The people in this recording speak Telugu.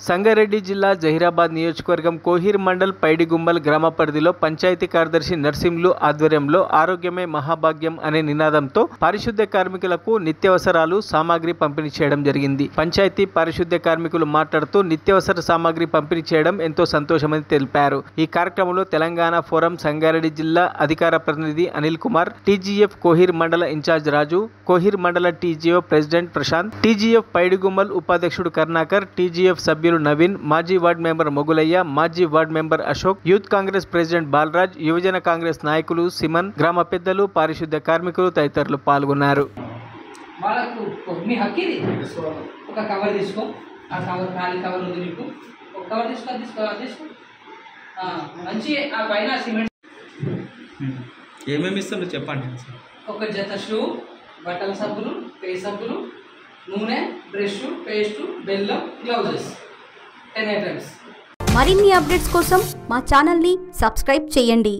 సంగారెడ్డి జిల్లా జహీరాబాద్ నియోజకవర్గం కోహిర్ మండల్ పైడిగుమ్మల్ గ్రామ పరిధిలో పంచాయతీ కార్యదర్శి నర్సింహులు ఆధ్వర్యంలో ఆరోగ్యమే మహాభాగ్యం అనే నినాదంతో పారిశుద్ధ్య కార్మికులకు నిత్యావసరాలు సామాగ్రి పంపిణీ చేయడం జరిగింది. పంచాయతీ పారిశుద్ధ్య కార్మికులు మాట్లాడుతూ నిత్యావసర సామాగ్రి పంపిణీ చేయడం ఎంతో సంతోషమని తెలిపారు. ఈ కార్యక్రమంలో తెలంగాణ ఫోరం సంగారెడ్డి జిల్లా అధికార ప్రతినిధి అనిల్ కుమార్, టీజీఎఫ్ కోహిర్ మండల ఇన్ఛార్జ్ రాజు, కోహిర్ మండల టీజీఓ ప్రెసిడెంట్ ప్రశాంత్, టీజీఎఫ్ పైడిగుమ్మల్ ఉపాధ్యక్షుడు కర్ణాకర్, టీజీఎఫ్ సభ్యులు నవీన్, మాజీ వార్డ్ మెంబర్ మొగులయ్య, మాజీ ward member Ashok, youth Congress president Balraj, యువజన కాంగ్రెస్ నాయకులు సిమన్, గ్రామ పెద్దలు, పారిశుద్ధ్య కార్మికులు తదితరులు పాల్గొన్నారు. ఏమేమి ఇస్తారో చెప్పండి. ఒక జత షూ, బట్టల సబ్బులు, ఫేస్ సబ్బులు, నూనె, బ్రష్, పేస్ట్, బెల్లం, గ్లౌజెస్ 10 ఐటమ్స్. మరిన్ని అప్డేట్స్ కోసం మా ఛానల్ని సబ్స్క్రైబ్ చేయండి.